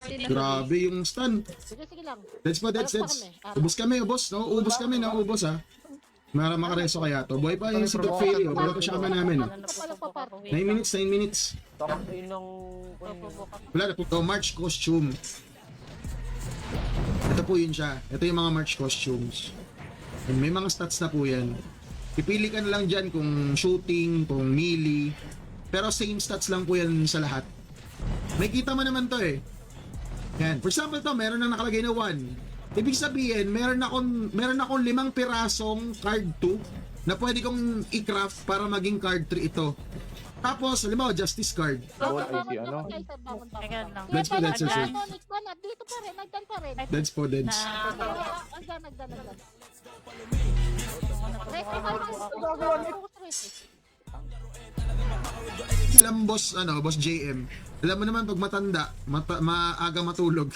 Grabe yung stun. Sige lang. That's pa, that's. Ubus kami, ubos, no? Ubos kami, no? Ubos, ha? Mara makareso kaya to. Buhay pa yung si Doc Fairy, oh. Wala to siya kama namin. 9 minutes, 9 minutes. Wala na po to, March costume. Ito po yun siya. Ito yung mga March costumes. And may mga stats na po yan. Pipili ka na lang dyan kung shooting, kung melee. Pero same stats lang po yan sa lahat. May kita mo naman to eh. Yan. For example to, meron na nakalagay na 1. Ibig sabihin, meron akong 5 pirasong card 2 na pwede kong i-craft para maging card 3 ito. Tapos, halimbawa, justice card. That's po, that's sir. Dito pa rin, nagdan pa rin. That's po, that's. Nagdan. Alam boss, boss JM. Alam mo naman pag matanda, maaga matulog.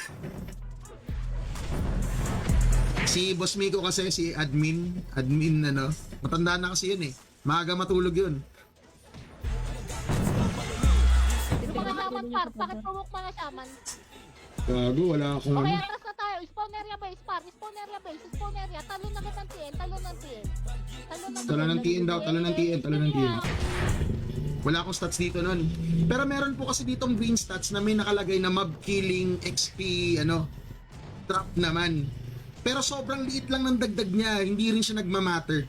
Si Boss Miko kasi, si admin, matanda na kasi yun eh. Maaga matulog yun. Sino mga shaman par? Bakit pumuk mga shaman? Gago, wala akong Okay, atras na tayo. Spawn area base par. Spawn area base. Spawn area. Talon na ng TN. Talon ng TN. Talo ng TN daw, talo ng TN. Wala akong stats dito nun. Pero meron po kasi ditong green stats na may nakalagay na mob killing XP, trap naman. Pero sobrang liit lang ng dagdag niya, hindi rin siya nagmamatter.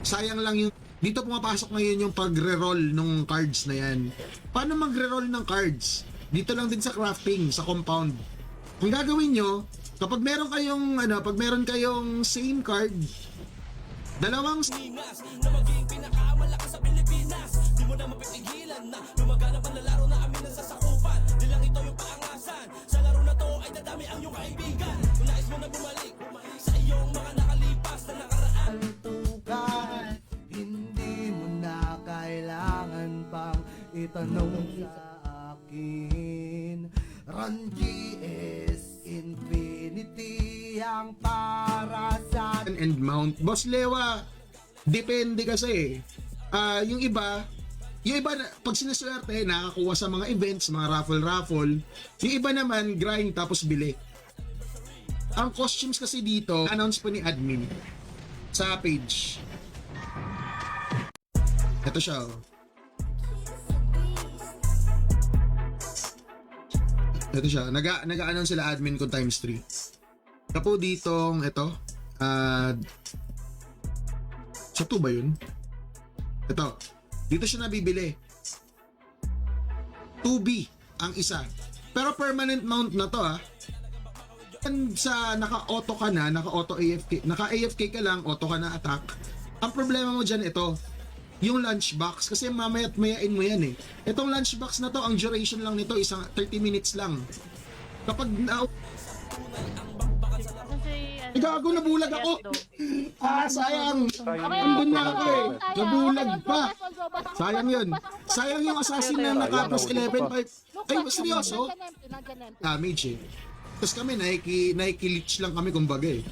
Sayang lang yung... Dito pumapasok ngayon yung pagre-roll ng cards na yan. Paano magre-roll ng cards? Dito lang din sa crafting, sa compound. Kung gagawin nyo, kapag meron kayong same card, dalawang... na maging pinakamalakas sa Pilipinas. Di mo na mapipigilan na lumaganap ang lalaro na amin ang sasakupan. Di lang ito yung paangasan. Sa laro na to ay dadami ang iyong kaibigan. Kung nais mo na bumalik sa iyong mga nakalipas na nakaraan. Tugan, hindi mo na kailangan pang itanong sa akin. Run GS Infinity ang para sa And mount. Boss Lewa, depende kasi. Yung iba pag sinuswerte, nakakuha sa mga events, mga raffle. Yung iba naman, grind tapos bili. Ang costumes kasi dito, announce po ni admin sa page. Ito siya, oh. Ito siya. Nag-a-announce sila admin kung times 3. Tapo ditong, ito. Sa 2 ba yun? Ito. Dito siya nabibili. 2B ang isa. Pero permanent mount na to, ha. Sa naka-auto ka na, naka-auto AFK, naka-AFK ka lang, auto ka na attack. Ang problema mo dyan ito, yung lunchbox, kasi mamaya't mayain mo yan eh. Itong lunchbox na to, ang duration lang nito, isang 30 minutes lang. Kapag gago, nabulag ako. Sayang. Andun na ako eh. Nabulag pa. Sayang yun. Sayang yung assassin na naka-plus 11. Ay, seryoso? Damage eh. Tapos kami, nakikilitch lang kami kumbaga eh.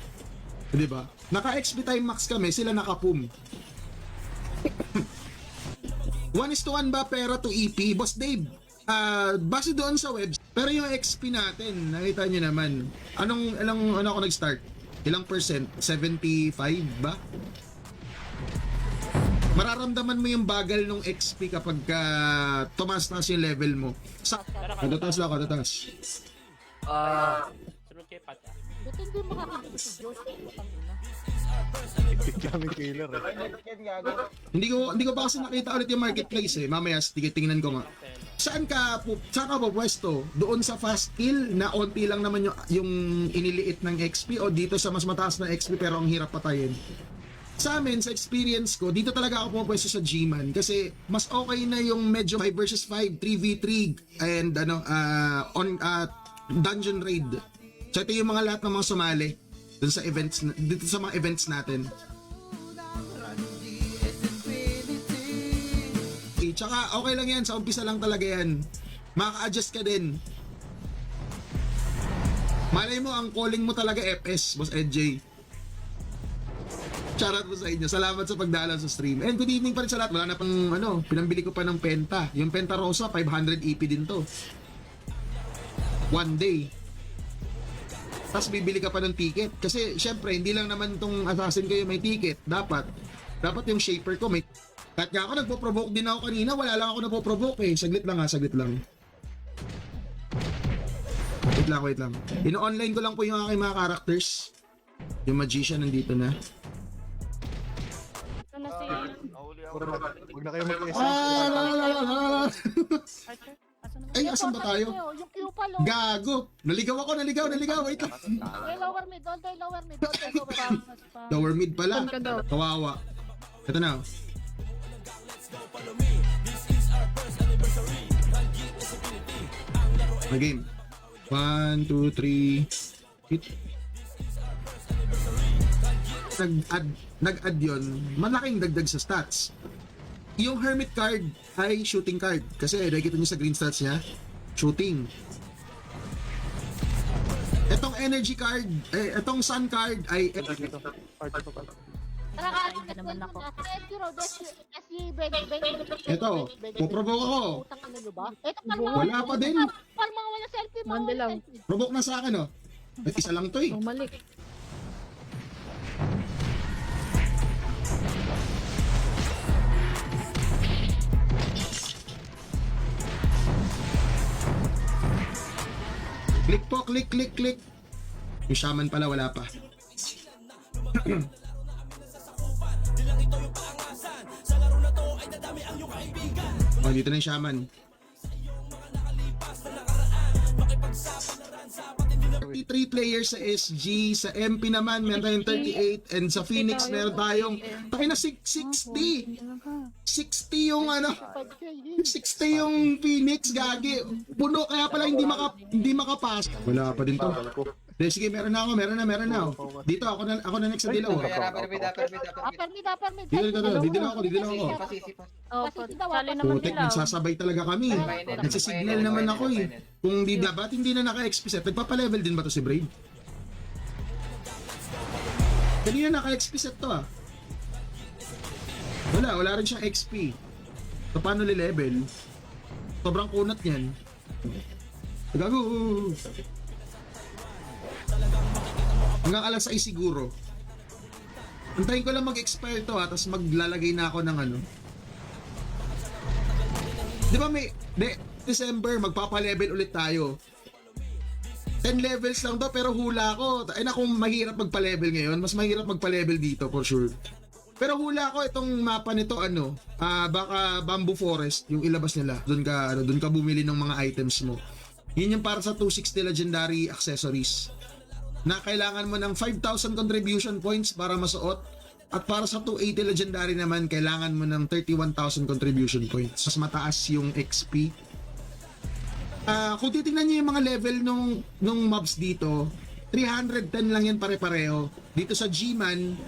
Diba? Naka-XP time max kami, sila naka-pum. 1:1 ba pera to EP? Boss Dave, base doon sa webs. Pero yung XP natin, nakita nyo naman. Ano ako nag-start? Ilang percent? 75 ba? Mararamdaman mo yung bagal ng XP kapag tumaas na yung level mo. Katatas lang, katatas. Sunod kay Pat. Buti hindi makakakita si Diyos. Daming killer eh. Hindi ko pa kasi nakita ulit yung marketplace eh. Mamaya tingnan ko nga. Saan ka po pwesto? Doon sa fast kill na onti lang naman yung iniliit ng XP o dito sa mas mataas na XP pero ang hirap patayin? Sa amin, sa experience ko, dito talaga ako pumapwesto sa G-Man kasi mas okay na yung medyo 5 versus 5, 3v3 and dungeon raid. So ito yung mga lahat ng mga sumali dito sa events, dito sa mga events natin. Tsaka okay lang yan, sa umpisa lang talaga yan. Maka-adjust ka din. Malay mo, ang calling mo talaga FS, Boss EJ. Shoutout po sa inyo. Salamat sa pagdalaw sa stream. And good evening pa rin sa lahat. Wala na pang pinambili ko pa ng Penta. Yung Penta Rosa, 500 EP din to. one day. Tapos bibili ka pa ng ticket. Kasi syempre, hindi lang naman tong assassin ko yung may ticket. Dapat yung shaper ko may... Kahit nga ako nagpo-provoke din ako kanina, wala lang ako napo-provoke eh. Saglit lang ha, saglit lang. Wait lang. Ino-online ko lang po yung aking mga characters. Yung magician nandito na. Ano na si Huwag na kayo mag-isa. Archer? Asan na ba? Ay, asan ba tayo? Yung Q pa, lo. Gago! Naligaw ako, naligaw. Wait lang. May lower mid, all day lower mid, all day lower mid. Lower mid pala. Saan ka daw? Kawawa. Ito na. The game. 1, 2, 3. Hit. Nag-add yun. Malaking dagdag sa stats. Yung hermit card ay shooting card. Kasi nakikita nyo sa green stats niya. Shooting. Etong energy card, etong sun card ay Hindi naman ako. Eto, puprovoke ako. Wala pa din. Parang mga wala selfie mo. Mandilaw. Provoke na sa akin, oh. At isa lang to eh. Bumalik. Click po, click. Yung shaman pala, wala pa. Oh, dito na yung shaman. 33 players sa SG, sa MP naman meron tayong 38, and sa Phoenix meron tayong tayo na 60 yung ano 60 yung Phoenix, gagi puno, kaya pala hindi makapas. Wala pa din to. Sige, meron na ako. Dito ako na next sa dilaw. Upper mid. Didilaw ako. Oh, sali naman Putek, nila. nagsasabay talaga kami. Nagsisignal naman ako eh. Kung di dapat, hindi na naka-XP set. Nagpapa-level din ba to si Brave? Kanina naka-XP set to ah. Wala rin siyang XP. So, paano li-level? Sobrang kunat niyan. Gago! Hanggang alas 6 siguro. Antayin ko lang mag-expire to ha, tapos maglalagay na ako ng ano. Di ba December, magpapa-level ulit tayo. 10 levels lang to, pero hula ko. Ay na, kung mahirap magpa-level ngayon, mas mahirap magpa-level dito for sure. Pero hula ko itong mapa nito baka Bamboo Forest yung ilabas nila. Doon ka bumili ng mga items mo. Yun yung para sa 260 legendary accessories. Na kailangan mo ng 5,000 contribution points para masuot. At para sa 280 legendary naman, kailangan mo ng 31,000 contribution points. Mas mataas yung XP. Kung titingnan niyo yung mga level nung mobs dito, 310 lang yan pare-pareho. Dito sa G-Man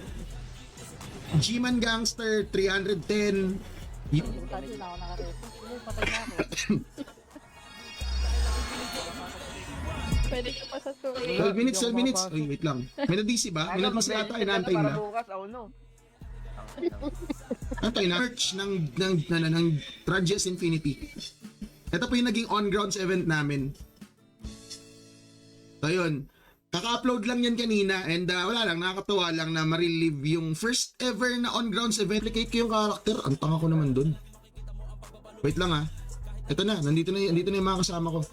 Gangster, 310. Pwede ka pa sa 12 minutes. Uy, wait lang. May na-DC ba? May na-DC ata, inaantay na. Antay na. Merch ng Tragias Infinity. Ito po yung naging on-grounds event namin. So yun. Kaka-upload lang yan kanina and wala lang, nakakatuwa lang na ma-relive yung first ever na on-grounds event. Replicate ko yung character. Ang tanga ko naman dun. Wait lang ha. Ito na, nandito na yung mga kasama ko.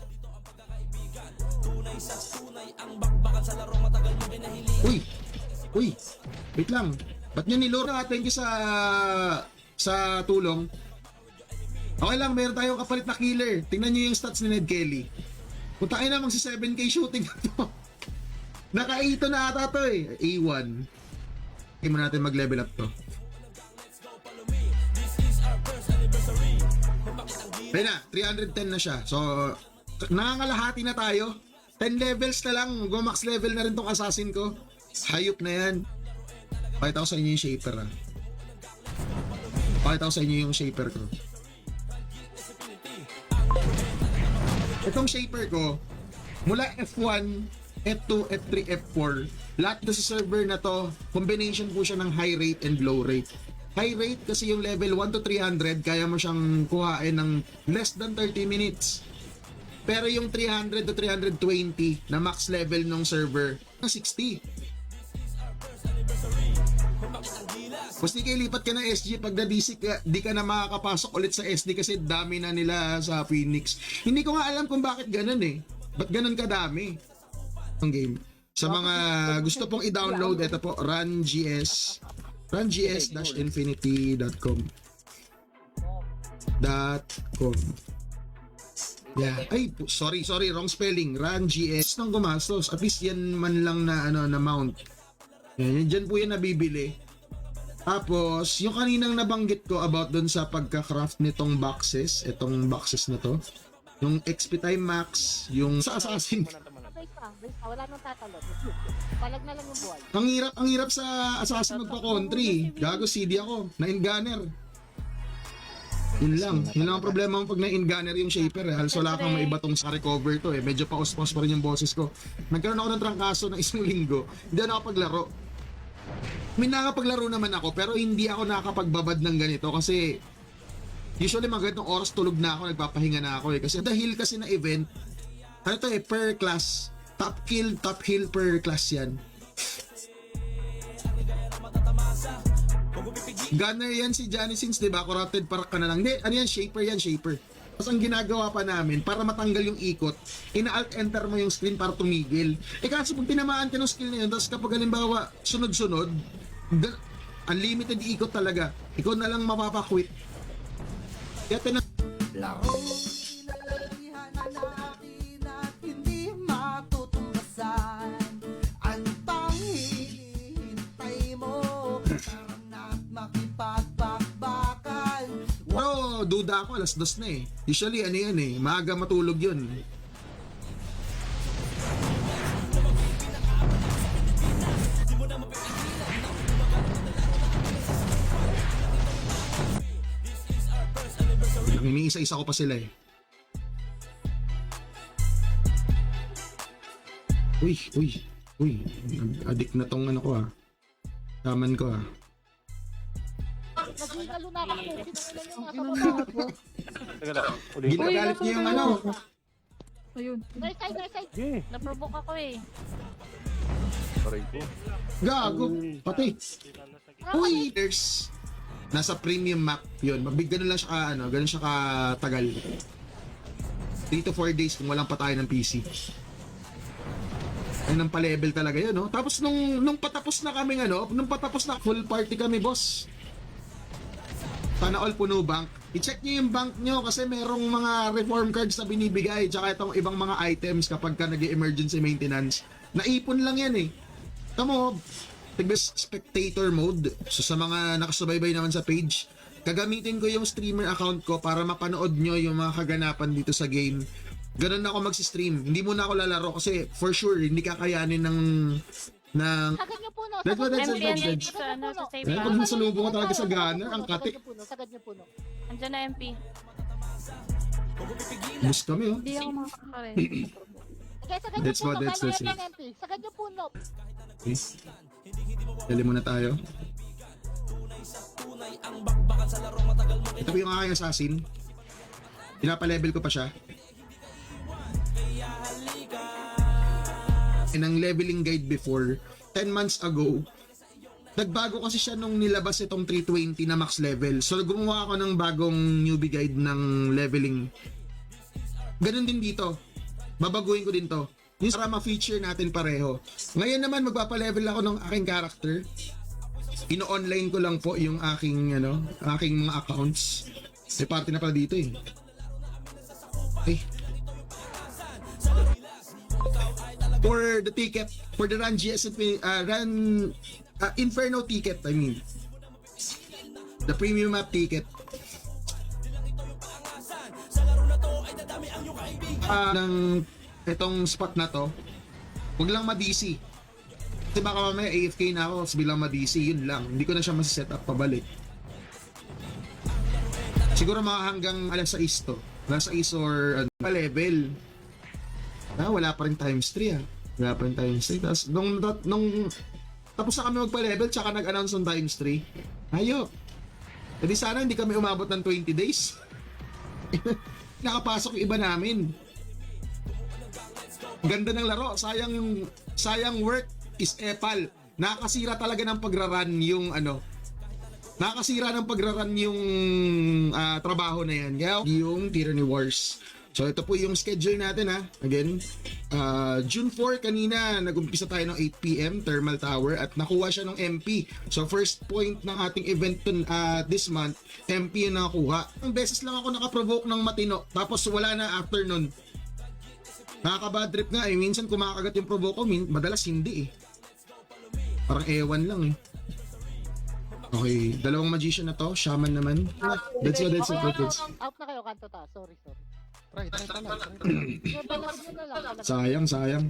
Uy, wait lang. Ba't nyo nilura? Thank you sa tulong. Okay lang, meron tayong kapalit na killer. Tingnan nyo yung stats ni Ned Kelly. Punta kayo na magsi 7k shooting na to. Naka-8 na ata to eh. A1. Okay mo natin mag-level up to. Ayun na, 310 na siya. So, nangangalahati na tayo. 10 levels na lang. Max level na rin tong assassin ko. Hayop na yan. Pakita ko sa inyo yung shaper ha. Pakita ko sa inyo yung shaper ko. Itong shaper ko, mula F1, F2, F3, F4, lahat ito sa server na to, combination po siya ng high rate and low rate. High rate kasi yung level 1 to 300, kaya mo siyang kuhain ng less than 30 minutes. Pero yung 300 to 320 na max level ng server, na 60. Basta kayo lipat ka ng SG pag na-DC ka, di ka na makakapasok ulit sa SD kasi dami na nila sa Phoenix. Hindi ko nga alam kung bakit ganun eh. Ba't ganun kadami ang game? Sa mga gusto pong i-download, ito po, rungs-infinity.com. Yeah. Ay, sorry, wrong spelling. RunGS nang gumastos. At least yan man lang na na mount. Yan, dyan po yan nabibili. Tapos, yung kaninang nabanggit ko about dun sa pagka-craft nitong boxes, itong boxes na to, yung XP Time Max, yung sa Assassin. Base pa, wala nang tatalon. Palag na lang yung buhay. Ang hirap sa Assassin magpa-country. Gago CD ako, na-in-gunner. Yun lang ang problema mo pag na-in-gunner yung shaper eh. Halos wala kang maiba tong sa recover to eh. Medyo paus-paus pa rin yung boses ko. Nagkaroon ako ng trangkaso ng isang linggo. Hindi ako nakapaglaro. May nakapaglaro naman ako pero hindi ako nakapagbabad ng ganito kasi usually mga ganitong oras tulog na ako, nagpapahinga na ako eh. Kasi dahil kasi na event, ano to eh, per class. Top kill, top heal per class yan. Gunner yan si Johnny Sins, diba? Corrupted parak ka na lang. Hindi, ano yan? Shaper yan, shaper. Tapos ang ginagawa pa namin, para matanggal yung ikot, ina-alt enter mo yung screen para tumigil. Eh kasi pag tinamaan ka ng skill na yun, tapos kapag halimbawa, sunod-sunod, unlimited ikot talaga. Ikaw na lang mapapakwit. Kaya Larong pinalalihan na natin at hindi matutumbasan. Antang hinihintay mo para na't makipagpakbakan. Pero duda ako, alas 2 na eh. Usually ano yan eh, maaga matulog yun. Iniisa-isa ko pa sila eh. Uy. Addict na tong ano ko ah. Taman ko ah. Nagigalo na ako. Sino yung nasa baba? Teka lang. Ginagalit niyo yung ano. Ayun. Right side. Naprovoke ako eh. Aray ko. Gago. Pati. Uy, there's nasa premium map yun. Ganun lang siya ganun siya katagal. 3 to 4 days kung walang patayan ng PC. Ay nang pa-level talaga yun, no? Tapos nung patapos na kami nung patapos na full party kami, boss. Sana all puno bank. I-check niyo yung bank niyo kasi merong mga reform cards na binibigay tsaka itong ibang mga items kapag ka nag-emergency maintenance. Naipon lang yan eh. Tamo, spectator mode. So sa mga nakasubaybay naman sa page, gagamitin ko yung streamer account ko para mapanood nyo yung mga kaganapan dito sa game. Ganun na ako mag-stream. Hindi muna ako lalaro kasi for sure hindi kakayanin ng Sagad niyo puno. Let's go, let's go, MP, let's go. dito sa ano, sa safe Eh, pag house. nasalubong ko talaga sa gunner, ang kati. Sagad niyo puno. Andyan na MP. Bus kami oh. Hindi ako makakare. Okay, sagad niyo Let's go, puno. let's go, Paano yan, MP? Sagad niyo puno. Okay. Dali muna tayo. Ito po yung aking assassin. Pinapa-level ko pa siya. Ang leveling guide before 10 months ago, nagbago kasi siya nung nilabas itong 320 na max level. So gumawa ako ng bagong newbie guide ng leveling. Ganun din dito. Babaguhin ko din to. Yung para ma-feature natin pareho. Ngayon naman magpapa-level ako ng aking character. Ino-online ko lang po yung aking aking mga accounts. May party na pala dito eh. Ay. For the ticket, for the Run GSP, Inferno ticket, I mean. The premium map ticket. Ng itong spot na to, huwag lang ma-DC. Kasi baka mamaya AFK na ako, tapos bilang ma-DC, yun lang. Hindi ko na siya masiset up pabalik. Siguro mga hanggang alas 6 to. Alas 6 or pa-level. Wala pa rin times 3 ah. Wala pa rin times 3. Tapos nung tapos na kami magpa-level, tsaka nag-announce ng times 3. Ayok. E di sana hindi kami umabot ng 20 days. Nakapasok yung iba namin. Ganda ng laro. Sayang work is epal. Nakakasira talaga ng pagraran yung nakakasira ng pagraran yung trabaho na yan. Kaya yung Tyranny Wars. So ito po yung schedule natin ha. Again, June 4 kanina nag-umpisa tayo ng 8 PM Thermal Tower at nakuha siya ng MP. So first point ng ating event this month, MP yung nakakuha. Ang beses lang ako nakaprovoke ng matino tapos wala na after nun. Nakaka-bad trip nga eh. Minsan kumakagat yung provoke ko, madalas hindi eh. Parang ewan lang eh. Okay, dalawang magician na to, shaman naman. That's it. Out na kayo, kanto ta. Sorry. Try. Sayang.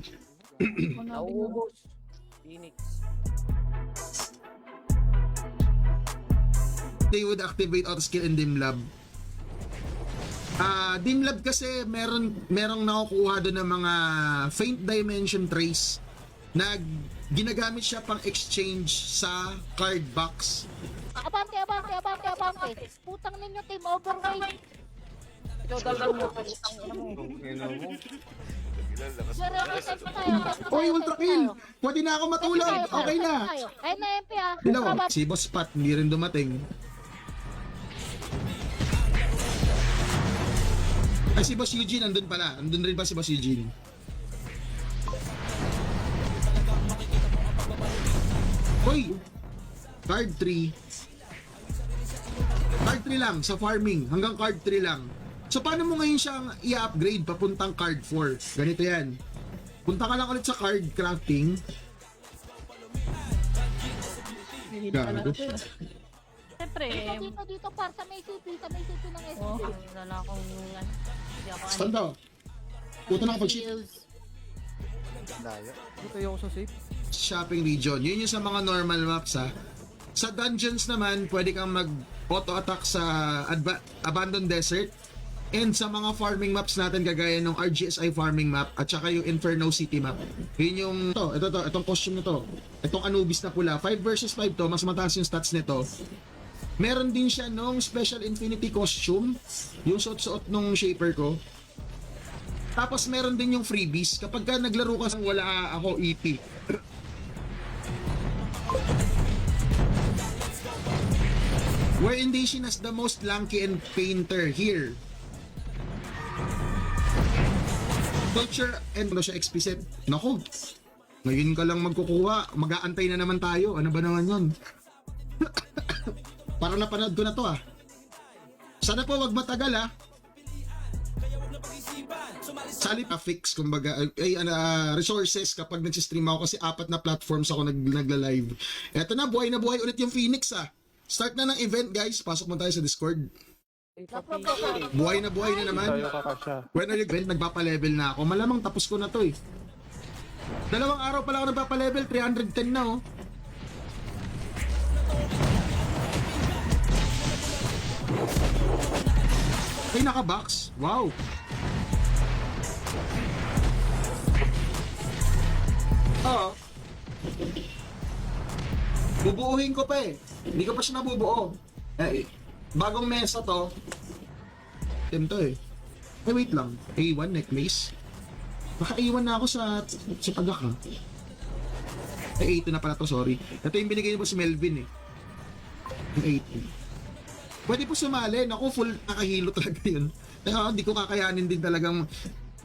Nauubos. Phoenix. They would activate auto skill in Dimlab. Dimlab kasi merong nakukuha doon ng mga faint dimension trace na ginagamit siya pang exchange sa card box. Abante. Putang ninyo, team override. Ikaw daw mo pagutang ina mo. Zero reset pa tayo. Oy, ultra kill! Pwede na ako matulog! Okay na! Ayun na MP ah. Hello, si Boss Pat, hindi rin dumating. Ay, si Boss Eugene, andun pala. Andun rin ba si Boss Eugene? Hoy! Card 3. Card 3 lang sa farming. Hanggang card 3 lang. So, paano mo ngayon siyang i-upgrade papuntang card 4? Ganito yan. Punta ka lang ulit sa card crafting. Gago. Siyempre, Dito par sa may CP ng SC. wala akong hindi ako Saan daw? Puto na kapag-ship. Daya. Dito yung sa safe. Shopping region. Yun yung sa mga normal maps ha. Sa dungeons naman, pwede kang mag-auto-attack sa Abandoned Desert. And sa mga farming maps natin, kagaya ng RGSI farming map at saka yung Inferno City map. Yun yung, itong costume na to. Itong Anubis na pula. 5 versus 5 to, mas mataas yung stats nito. Meron din siya nung Special Infinity costume. Yung suot-suot nung shaper ko. Tapos meron din yung freebies. Kapag ka naglaro ka wala ako EP. Wherein Daishin has the most lanky and painter here. Culture and siya XP set. Nako, ngayon ka lang magkukuha. Mag-aantay na naman tayo. Ano ba naman yun? Parang napanood ko na to ah. Sana po wag matagal ah. Sali pa fix kumbaga resources kapag nag-stream ako kasi 4 na platforms ako nagla-live. Eto na buhay ulit yung Phoenix ah. Start na ng event guys. Pasok mo tayo sa Discord. Buhay na naman. Tayo kakasya. When are you event? Nagpapa-level na ako. Malamang tapos ko na to eh. 2 araw pa lang ako nagpapa-level. 310 na oh. Ay, naka-box. Wow. Oo. Bubuuhin ko pa eh. Hindi ko pa siya nabubuo. Bagong mesa to. To eh. Ay, wait lang. A1 necklace. Baka A1 na ako sa pagak ha. Ay, A2 na pala to, sorry. Ito yung binigay mo si Melvin eh. Yung A2. Pwede po sumali. Naku, full nakahilo talaga yun. Kaya hindi ko kakayanin din talagang.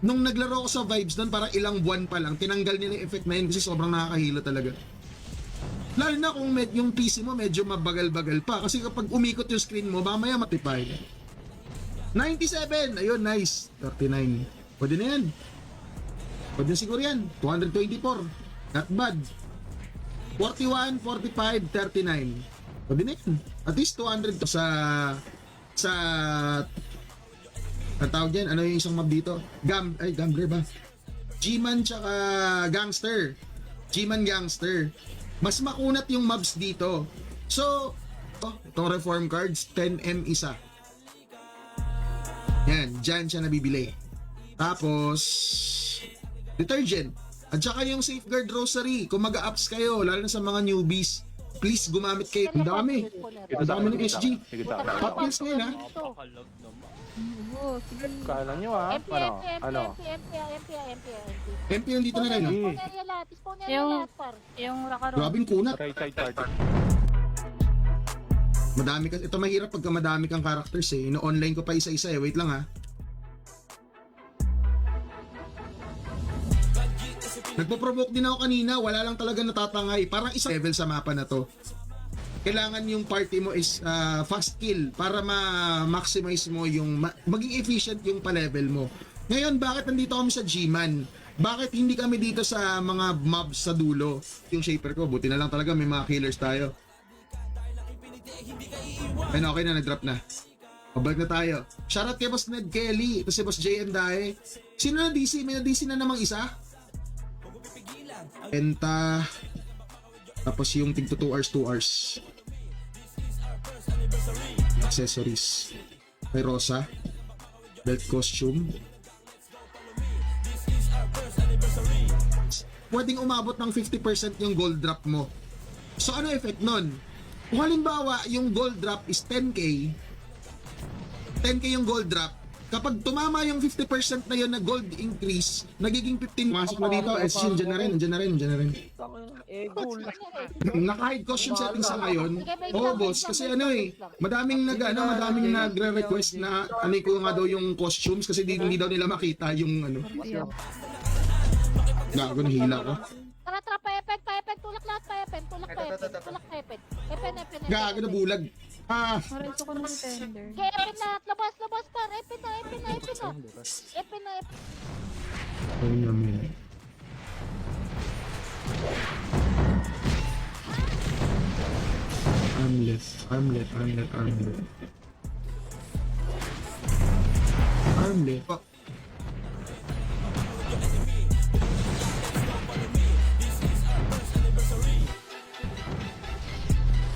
Nung naglaro ko sa vibes doon, parang ilang buwan pa lang, tinanggal nila yung effect na yun kasi sobrang nakakahilo talaga. Lalo na kung yung PC mo medyo mabagal-bagal pa. Kasi kapag umikot yung screen mo, mamaya matipay. 97! Ayun, nice. 39. Pwede na yan. Pwede na siguro yan. 224. Not bad. 41, 45, 39. Pwede na yan. At least 200 to sa ang tawag yan, ano yung isang map dito? Gambler ba? G-Man tsaka Gangster. G-Man Gangster. Mas makunat yung mobs dito. So, itong reform cards, 10M isa. Yan, dyan siya nabibili. Tapos, detergent. At saka yung safeguard rosary. Kung mag-a-ups kayo, lalo na sa mga newbies, please gumamit kayo. Ang dami. Ang dami ng SG. Top kills ngayon ha. Oo, sige. Kala nyo ah. MP, Ano? MP, Ano? MP. MP yung dito na rin, no? Spawn area lahat, spawn area Yung- lahat, par. Yung Rakaro. Grabing kunat. Right side target. Madami ka. Ito mahirap pagka madami kang characters eh. Ino-online ko pa isa-isa eh. Wait lang ha. Nagpo-provoke din ako kanina. Wala lang talaga natatangay. Parang isang level sa mapa na to. Kailangan yung party mo is fast kill para ma-maximize mo yung maging efficient yung pa-level mo. Ngayon, bakit nandito kami sa G-Man? Bakit hindi kami dito sa mga mobs sa dulo? Yung shaper ko, buti na lang talaga may mga killers tayo. Ayun, okay na, nag-drop na. Pabalik na tayo. Shoutout kay Boss Ned Kelly. Ito si Boss JM Dae. Sino na DC? May na-DC na namang isa? Penta. Tapos yung tig 2 hours, 2 hours. Accessories. May Rosa. Belt costume. Pwedeng umabot ng 50% yung gold drop mo. So ano effect nun? Kung halimbawa yung gold drop is 10k yung gold drop, kapag tumama yung 50% na yun na gold increase, nagiging 15. Masok na dito, SG, dyan na rin. Eh, goal. Naka-hide costume settings sa ngayon. Oo, boss, kasi ano eh, madaming nagre-request na ano ko nga daw yung costumes kasi hindi daw nila makita yung ano. Gago, nahila ko. Tara, pa-epen, tulak lahat, tulak pa-epen. Epen. Gago, nabulag. Marenso ko ng tender. Okay, epen lahat, labas, par. Epen na. Epen na. Ano naman? Armlet. Oh.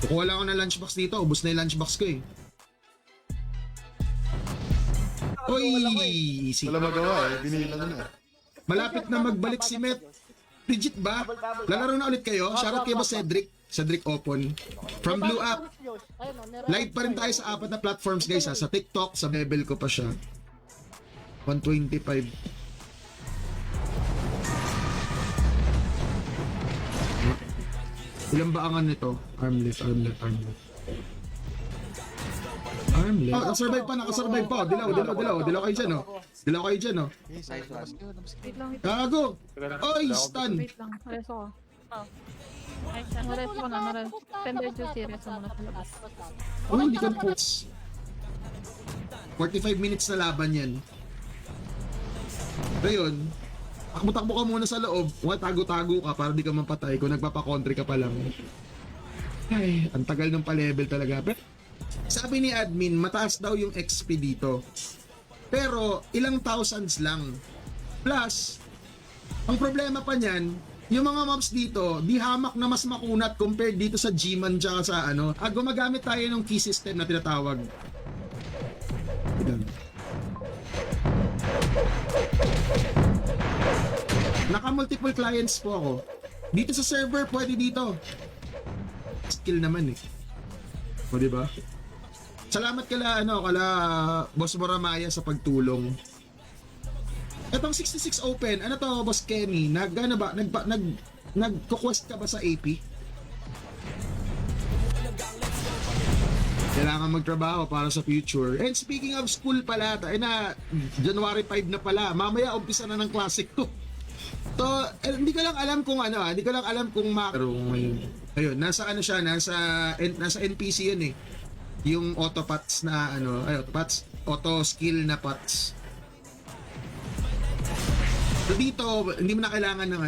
Kukuha lang ako ng lunchbox dito. Ubus na yung lunchbox ko eh. Uy! Easy. Wala magawa eh. Binila na. Malapit na magbalik si Met. Legit ba? Lalaro na ulit kayo? Shoutout kay Boss Cedric Opon. From Blue App. Live pa rin tayo sa 4 na platforms guys ha. Sa TikTok, sa level ko pa siya. 125. Ilan ba ang ano nito? Armlet. Oh, nakasurvive pa. Dilaw kayo dyan, oh. Wait lang, Gago! Oy, stun! wait lang. Marenso ko. Ay, nareso ko na. Tender juicy, reso mo na sa labas. Oh, hindi ka puts. 45 minutes na laban yan. Ngayon, takbo-takbo ka muna sa loob. Tago-tago ka para di ka mapatay kung nagpapakontri ka pa lang. Ay, ang tagal ng pa-level talaga. Pero, sabi ni admin, mataas daw yung XP dito. Pero, ilang thousands lang. Plus, ang problema pa niyan, yung mga mobs dito, di hamak na mas makunat compared dito sa G-Man tsaka sa ano. Gumagamit tayo ng key system na tinatawag. Naka-multiple clients po ako. Dito sa server, pwede dito. Skill naman eh. O, diba? Salamat kala Boss Moramaya sa pagtulong. Etong 66 open, ano to Boss Kenny? Nagko-quest ka ba sa AP? Kailangan magtrabaho para sa future. And speaking of school pala, January 5 na pala. Mamaya umpisa na ng klase ko. To, hindi ko lang alam kung pero ayun, nasa NPC yun eh. Yung auto pots na auto skill na pots. So dito, hindi mo na kailangan ng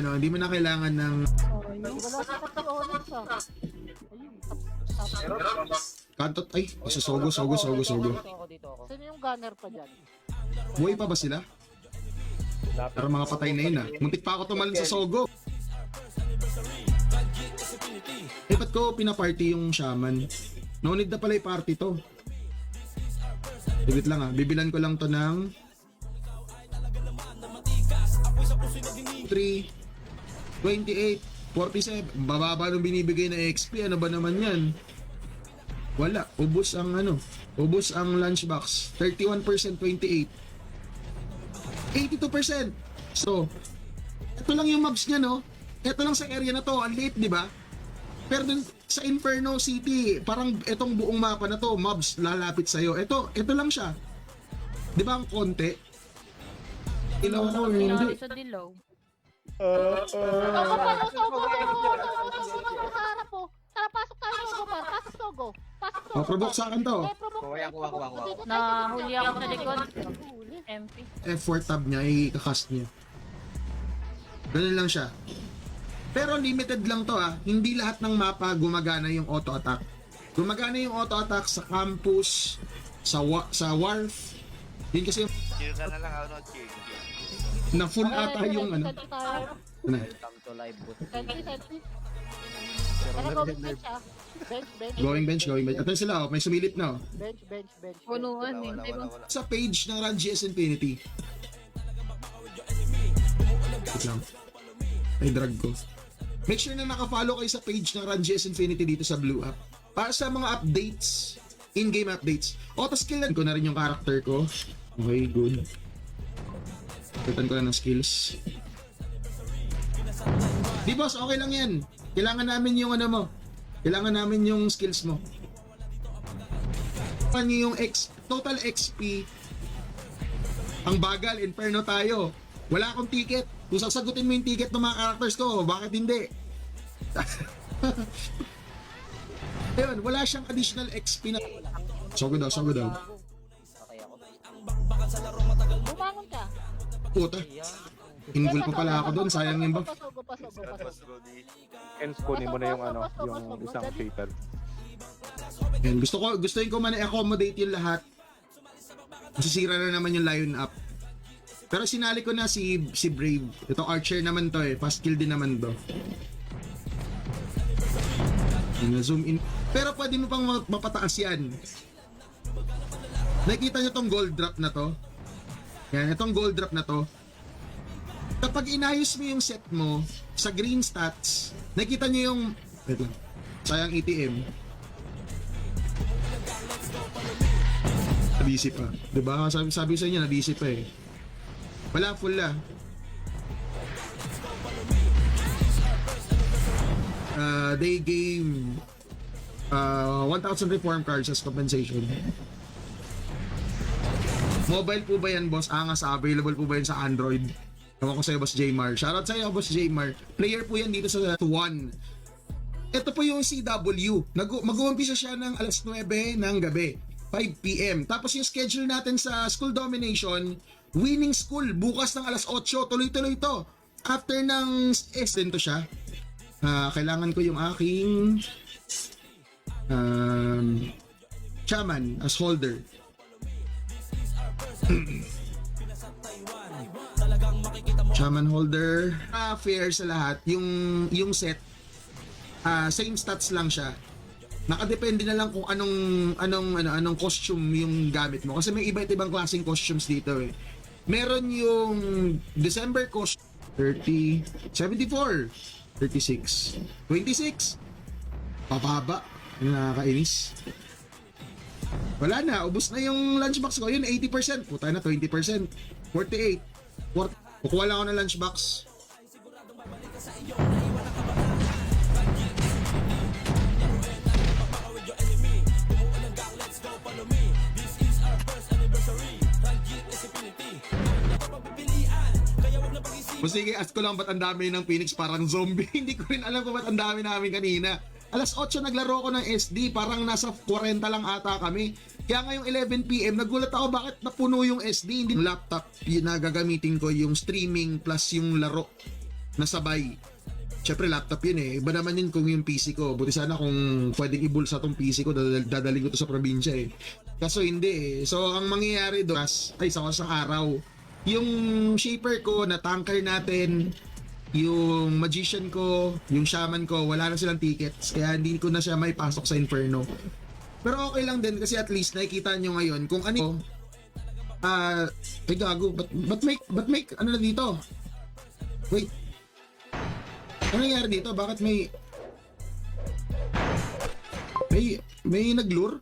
kantot ay, sogo. Sino yung gunner pa dyan? Buhay pa ba sila? Pero mga patay na yun ah. Muntik pa ako tumalon sa sogo. Ba't ko pinaparty yung shaman? No need na pala i-party to. Wait lang ah. Bibilan ko lang to ng 3, 28, 47. Bababa nung binibigay na XP. Ano ba naman yan? Wala. Ubus ang lunchbox. 31%, 28. 82%. So, ito lang yung mobs niya, no? Ito lang sa area na to. Ang liit, di ba? Pero dun sa Inferno City, parang itong buong mapa na to, mobs lalapit sa'yo. Ito lang siya. Di ba ang konti? Ilaw ko, hindi. Sa dilaw. Sogo pa, Sogo sa harap po. Tara, pasok tayo, Sogo pa. Pasok, Sogo. Pasok, Sogo. Provoke sa akin to. Kuha. Nahuli ako sa likod. Huli. MP. F4 tab niya, i-cast niya. Ganun lang siya. Pero limited lang to Hindi lahat ng mapa gumagana yung auto-attack. Gumagana yung auto-attack sa campus, sa wharf. Yun kasi yung Chill ka na lang, ano, chill. na full ata yung ano. Ano? Come to live booth. Sentry. Tara, going bench ah. Going bench. At sila, may sumilip na. Bench. Punuan eh. Wala. Sa page ng Run GS Infinity. Wait lang. Ay, drag ko. Make sure na naka-follow kayo sa page ng Run GS Infinity dito sa Blue App. Para sa mga updates, in-game updates. Auto-skillan ko na rin yung character ko. Okay, good. Tutan ko na ng skills. Di boss, okay lang yan. Kailangan namin yung ano mo. Kailangan namin yung skills mo. Kailangan nyo yung total XP. Ang bagal, Inferno tayo. Wala akong ticket. Kung sasagutin mo yung ticket ng mga characters ko, bakit hindi? Ayun, wala siyang additional XP na. Sogo daw. Bumangon ka. Puta. Invul pa pala ako doon, sayang yung buff. Sogo pa. Hence, kunin mo na yung ano, yung isang fatal. Ayun, gustuin ko man i-accommodate yung lahat. Masisira na naman yung line up. Pero sinali ko na si Brave. Ito Archer naman to fast kill din naman to. Zoom in. Pero pwede mo pang mapataas yan. Nakikita nyo tong gold drop na to? Yan, itong gold drop na to. Kapag inayos mo yung set mo sa green stats, nakikita nyo yung... Wait lang. Sayang ATM. Nabisi pa. Diba? Sabi sa inyo, nabisi pa eh. Wala, full na. They gave 1,000 reform cards as compensation. Mobile po ba yan, boss? Angas, available po ba yan sa Android? Ewan ko sa'yo, boss Jmar. Shoutout sa'yo, boss Jmar. Player po yan dito sa 1. Ito po yung CW. Mag-uumpisa siya ng alas 9 ng gabi. 5 PM. Tapos yung schedule natin sa School Domination, Winning School, bukas ng alas 8. Tuloy-tuloy to. After ng din to siya. Kailangan ko yung aking chairman as holder. Chairman holder. Fair sa lahat. Yung set, same stats lang siya. Nakadepende na lang kung anong costume yung gamit mo. Kasi may iba't ibang klaseng costumes dito eh. Meron yung December costume 30, 74, 36, 26. Papaba. Nakakainis. Wala na, ubos na yung lunchbox ko. Yun, 80%. Puta na, 20%. 48. Kukuha lang ako ng lunchbox. O sige, ask ko lang ba't ang dami ng Phoenix parang zombie. Hindi ko rin alam kung ba't ang dami namin kanina. Alas 8 naglaro ko ng SD, parang nasa 40 lang ata kami. Kaya ngayong 11 PM, nagulat ako bakit napuno yung SD. Hindi laptop yun na gagamitin ko, yung streaming plus yung laro na sabay. Siyempre laptop yun eh. Iba naman yun kung yung PC ko. Buti sana kung pwedeng ibulsa tong PC ko, dadaling ko to sa probinsya eh. Kaso hindi eh. So ang mangyayari doon, sa isang araw, yung shaper ko na tanker natin, yung magician ko, yung shaman ko, wala na silang tickets. Kaya hindi ko na siya may pasok sa Inferno. Pero okay lang din kasi at least nakikita nyo ngayon kung ano. Ay gago, but make, ano na dito? Wait. Ano nangyari dito? Bakit may May naglure?